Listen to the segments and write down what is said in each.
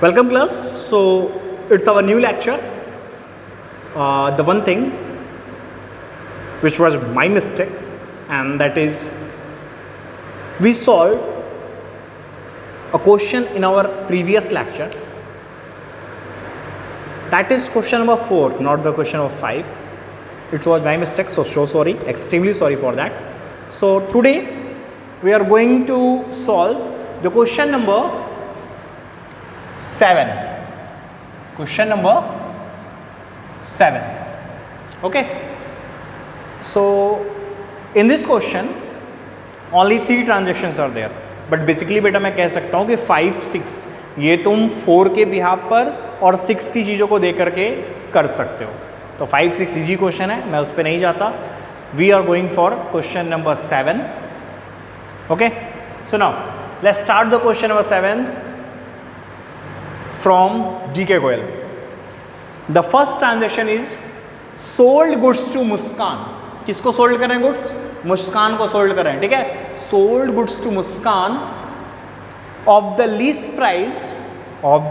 Welcome class. So it's our new lecture. The one thing which was my mistake, and that is we solved a question in our previous lecture. That is question number 4, not the question number 5. It was my mistake, so sorry, extremely sorry for that. So today we are going to solve the question number 7. Question number 7. Okay. So in this question only 3 transactions are there. But basically बेटा मैं कह सकता हूँ कि 5, 6 ये तुम 4 के behalf पर और 6 की चीज़ों को दे करके कर सकते हो. तो 5, 6 इजी क्वेश्चन है, मैं उस पर नहीं जाता. We are going for question number 7. Okay. So now let's start the question number 7 from DK Goyal. The first transaction is sold goods to मुस्कान. किसको सोल्ड करें गुड्स? मुस्कान को सोल्ड करें. ठीक है. Sold goods to Muskan of the list price of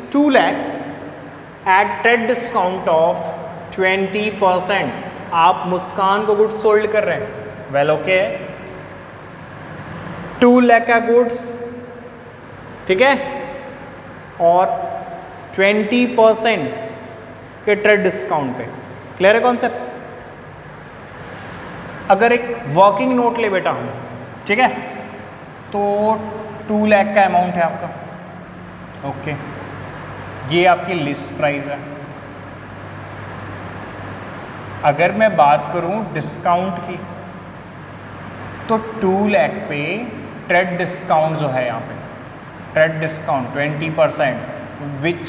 ₹2 lakh at trade discount of 20%. आप मुस्कान को goods sold कर रहे हैं. Well okay. 2 lakh का गुड्स, ठीक है, और 20% के ट्रेड डिस्काउंट पे. क्लियर है कॉन्सेप्ट? अगर एक वर्किंग नोट ले बेटा हम, ठीक है, तो 2 lakh का अमाउंट है आपका. ओके. ये आपकी लिस्ट प्राइस है. अगर मैं बात करूं डिस्काउंट की तो 2 lakh पे ट्रेड डिस्काउंट जो है यहाँ पे, trade discount 20% which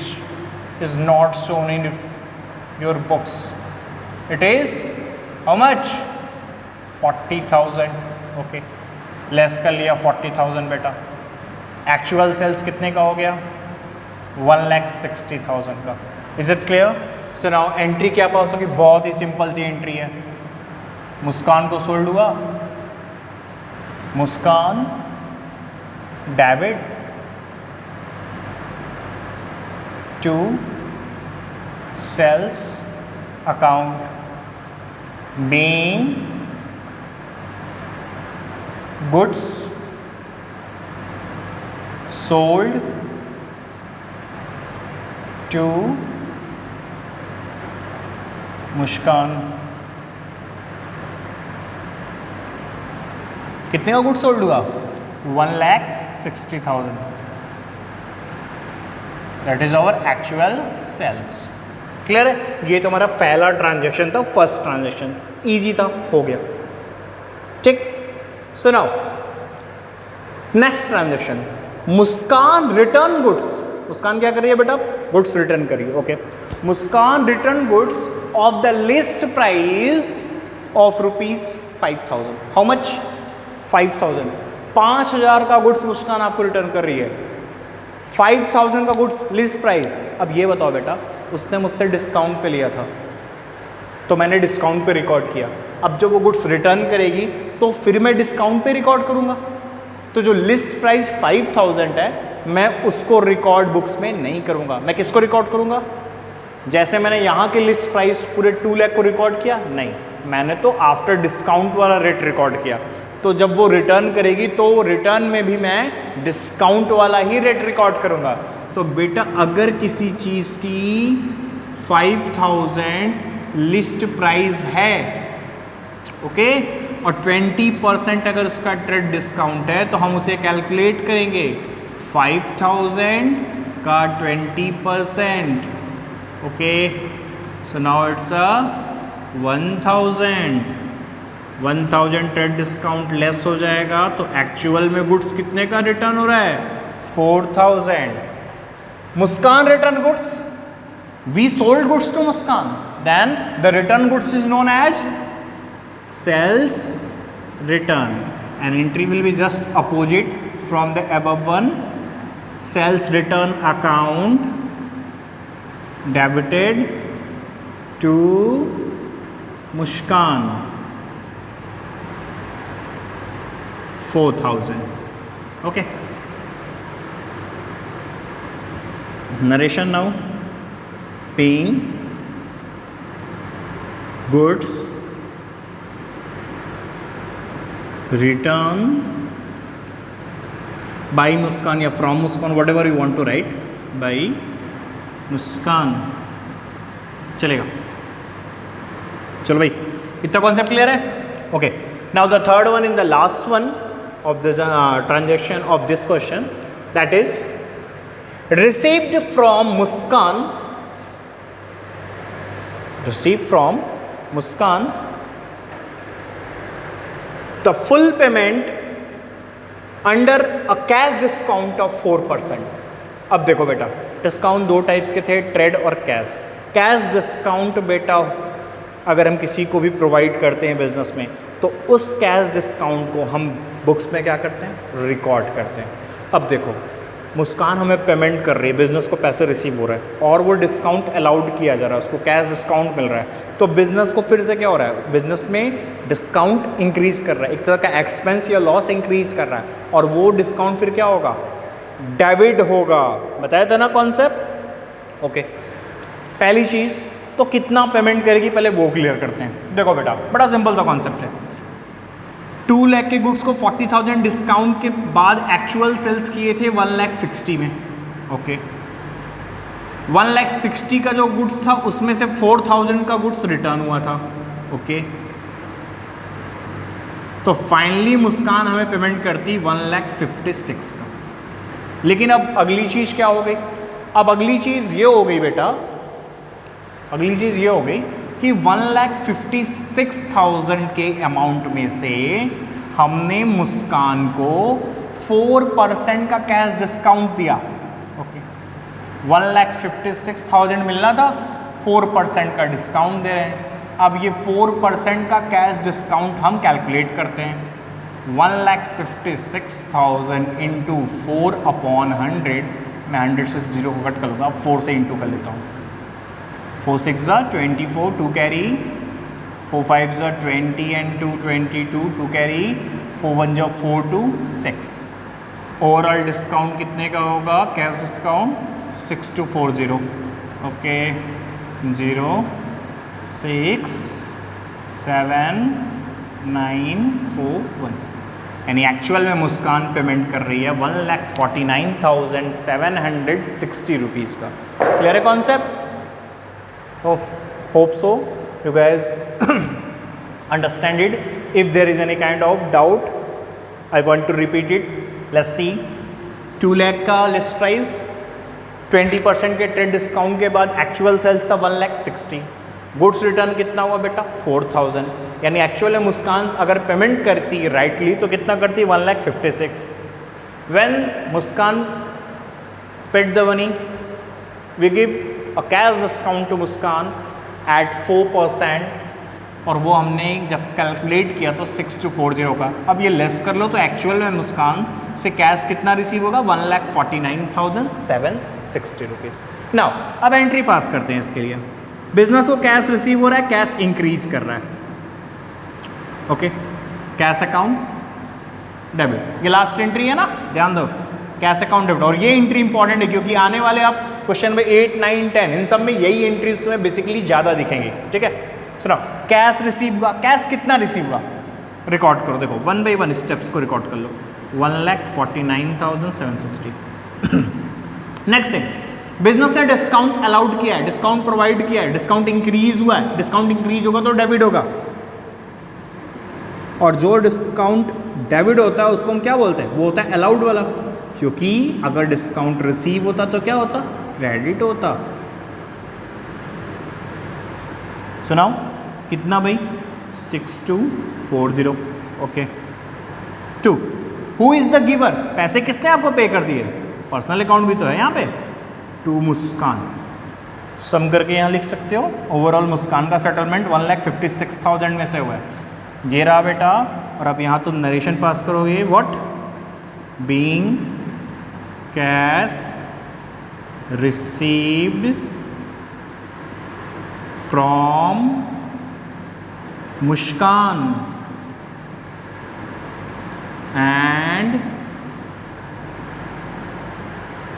is not shown in your books. It is how much? 40,000. Okay. Less कर लिया 40,000 बेटा. एक्चुअल सेल्स कितने का हो गया? 1,60,000 का. Is it clear? So now entry क्या पास होगी? बहुत ही सिंपल सी एंट्री है. मुस्कान को सोल्ड हुआ, Muskan debit to sales account being goods sold to Muskan. कितने का गुड सोल्ड हुआ? 1,60,000. That is our actual sales. Clear है? ये तो हमारा पहला ट्रांजैक्शन था, फर्स्ट ट्रांजैक्शन. इजी था, हो गया. ठीक. सो नाउ नेक्स्ट ट्रांजैक्शन, मुस्कान रिटर्न गुड्स. मुस्कान क्या कर रही है बेटा? गुड्स रिटर्न करिए. Okay. Muskan return goods of the list price of ₹5,000. How much? 5,000. 5,000 का गुड्स मुस्कान आपको रिटर्न कर रही है. 5,000 का गुड्स लिस्ट प्राइस. अब ये बताओ बेटा, उसने मुझसे डिस्काउंट पे लिया था तो मैंने डिस्काउंट पे रिकॉर्ड किया. अब जब वो गुड्स रिटर्न करेगी तो फिर मैं डिस्काउंट पे रिकॉर्ड करूंगा. तो जो लिस्ट प्राइस 5,000 है मैं उसको रिकॉर्ड बुक्स में नहीं करूंगा. मैं किसको रिकॉर्ड करूंगा? जैसे मैंने यहाँ की लिस्ट प्राइस पूरे 2 lakh को रिकॉर्ड किया, नहीं, मैंने तो आफ्टर डिस्काउंट वाला रेट रिकॉर्ड किया. तो जब वो रिटर्न करेगी तो रिटर्न में भी मैं डिस्काउंट वाला ही रेट रिकॉर्ड करूंगा. तो बेटा अगर किसी चीज़ की 5,000 लिस्ट प्राइस है, ओके, और 20% अगर उसका ट्रेड डिस्काउंट है तो हम उसे कैलकुलेट करेंगे 5,000 का 20%. Okay. So now it's 1,000 trade discount less हो जाएगा तो एक्चुअल में गुड्स कितने का रिटर्न हो रहा है? 4,000. Muskan return goods, we sold goods to Muskan, then the return goods is known as sales return. An entry will be just opposite from the above one. Sales return account debited to Muskan 4,000. Okay. Narration now. Paying goods return by Muskan या from Muskan, whatever you want to write, by Muskan. चलेगा. चलो भाई, इतना concept clear है? Okay. Now the third one in the last one of the transaction of this question, that is received from Muskan the full payment under a cash discount of 4%. अब देखो बेटा, discount दो types के थे, trade और cash. Cash discount बेटा अगर हम किसी को भी प्रोवाइड करते हैं बिजनेस में, तो उस कैश डिस्काउंट को हम बुक्स में क्या करते हैं, रिकॉर्ड करते हैं. अब देखो, मुस्कान हमें पेमेंट कर रही है, बिजनेस को पैसे रिसीव हो रहा है और वो डिस्काउंट अलाउड किया जा रहा है, उसको कैश डिस्काउंट मिल रहा है, तो बिजनेस को फिर से क्या हो रहा है, बिजनेस में डिस्काउंट इंक्रीज कर रहा है, एक तरह का एक्सपेंस या लॉस इंक्रीज कर रहा है, और वो डिस्काउंट फिर क्या होगा, डेबिट होगा. बताया था ना कॉन्सेप्ट? ओके. पहली चीज़ तो कितना पेमेंट करेगी पहले वो क्लियर करते हैं. देखो बेटा, बड़ा सिंपल सा कॉन्सेप्ट है. 2 लाख के गुड्स को 40,000 डिस्काउंट के बाद एक्चुअल सेल्स किए थे 1,60,000 में. ओके. 1,60,000 का जो गुड्स था उसमें से 4,000 का गुड्स रिटर्न हुआ था. ओके. तो फाइनली मुस्कान हमें पेमेंट करती 1,56,000 का. लेकिन अब अगली चीज़ क्या हो गई? अब अगली चीज़ ये हो गई बेटा, अगली चीज़ ये हो गई कि 1,56,000 के अमाउंट में से हमने मुस्कान को 4% का कैश डिस्काउंट दिया. ओके. 1,56,000 मिलना था, 4% का डिस्काउंट दे रहे हैं. अब ये 4% का कैश डिस्काउंट हम कैलकुलेट करते हैं. 1,56,000 इंटू 4/100, मैं 100 से 0 को कट कर लूँगा, 4 से इंटू कर लेता हूँ. 4 6 24, 2 carry, 4 5 20 and 2 22, 2 carry, 4 1 4 2 6. Overall discount कितने का होगा, कैश डिस्काउंट 6240. ओके. 0 6 7 9 4 1. यानी एक्चुअल में मुस्कान पेमेंट कर रही है 1,49,760 रुपीज़ का. क्लियर है concept? Oh, hope so you guys understand it. If there is any kind of doubt, I want to repeat it. Let's see. 2 lakh का लिस्ट प्राइस, 20% के trade discount के बाद एक्चुअल सेल्स था 1,60,000. गुड्स रिटर्न कितना हुआ बेटा, 4,000. यानी एक्चुअल में मुस्कान अगर पेमेंट करती राइटली तो कितना करती, 1,56,000. When Muskan paid the money, we give a cash discount to Muskan at 4%, और वो हमने जब कैलकुलेट किया तो 6240 का. अब ये लेस कर लो तो एक्चुअल में मुस्कान से कैश कितना रिसीव होगा, 1,49,760 रुपीज़. नाउ अब एंट्री पास करते हैं इसके लिए. बिजनेस को कैश रिसीव हो रहा है, कैश इंक्रीज कर रहा है. ओके. कैश अकाउंट डेबिट, ये लास्ट एंट्री है ना, ध्यान दो, कैश अकाउंट डेबिट. और ये एंट्री इंपॉर्टेंट है क्योंकि आने वाले आप क्वेश्चन में 8 9 10 इन सब में यही एंट्रीज तुम्हें बेसिकली ज़्यादा दिखेंगे. ठीक है. सुनो, कैश रिसीव हुआ, कैश कितना रिसीव हुआ, रिकॉर्ड करो. देखो 1 by 1 स्टेप्स को रिकॉर्ड कर लो. 1,49,760. नेक्स्ट थिंग, बिजनेस ने डिस्काउंट अलाउड किया है, डिस्काउंट प्रोवाइड किया है, डिस्काउंट इंक्रीज हुआ है. डिस्काउंट इंक्रीज होगा तो डेबिट होगा, और जो डिस्काउंट डेबिट होता है उसको हम क्या बोलते हैं, वो होता है अलाउड वाला. क्योंकि अगर डिस्काउंट रिसीव होता तो क्या होता, क्रेडिट होता. सुनाओ कितना भाई, 6240. Okay. 2, who is the giver, पैसे किसने आपको पे कर दिए, पर्सनल अकाउंट भी तो है यहाँ पे, टू मुस्कान. सम करके यहाँ लिख सकते हो. ओवरऑल मुस्कान का सेटलमेंट 1,56,000 में से हुआ है. ये रहा बेटा. और अब यहाँ तुम नरेशन पास करोगे, what, being cash received from Muskan and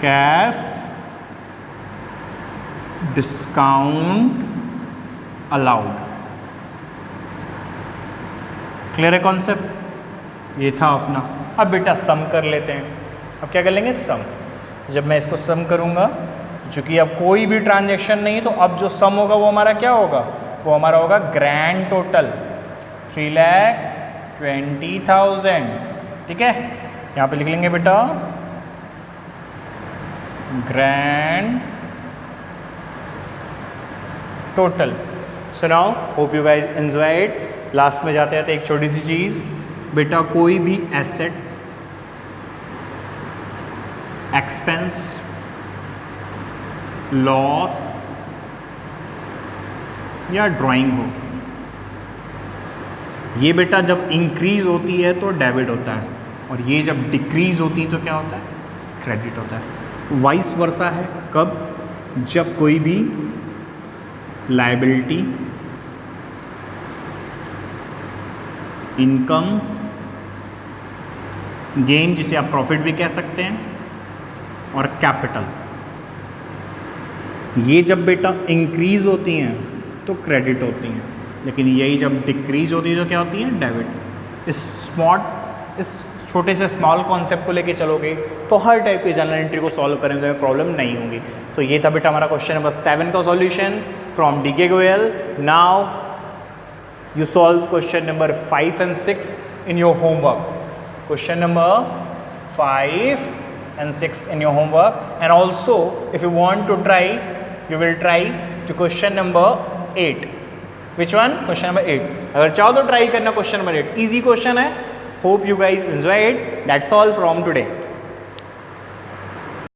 cash discount allowed. Clear है कॉन्सेप्ट? ये था अपना। अब बेटा सम कर लेते हैं। अब क्या कर लेंगे? सम। जब मैं इसको सम करूंगा, चूंकि अब कोई भी ट्रांजैक्शन नहीं, तो अब जो सम होगा वो हमारा क्या होगा? वो हमारा होगा ग्रैंड टोटल 3,20,000। ठीक है, यहाँ पे लिख लेंगे बेटा grand total. So now hope you guys enjoyed. Last में जाते जाते एक छोटी सी चीज़ बेटा, कोई भी एसेट, एक्सपेंस, लॉस या ड्राइंग हो, ये बेटा जब इंक्रीज होती है तो डेबिट होता है, और ये जब डिक्रीज होती है तो क्या होता है? क्रेडिट होता है। वाइस वर्सा है। कब? जब कोई भी लायबिलिटी, इनकम, गेन जिसे आप प्रॉफिट भी कह सकते हैं, और कैपिटल, ये जब बेटा इंक्रीज होती हैं तो क्रेडिट होती हैं, लेकिन यही जब डिक्रीज होती है तो क्या होती है? डेबिट। इस छोटे से स्मॉल कॉन्सेप्ट को लेके चलोगे तो हर टाइप की जनरल एंट्री को सॉल्व करने में प्रॉब्लम नहीं होगी। तो ये था बेटा हमारा क्वेश्चन नंबर 7 का solution from DK Goyal. Now you solve question number 5 and 6 in your homework. Question number 5 and 6 in your homework, and also if you want to try, you will try to question number 8. Which one? Question number 8. अगर चाहो तो try करना question number 8. Easy question है. Hope you guys enjoy it. That's all from today.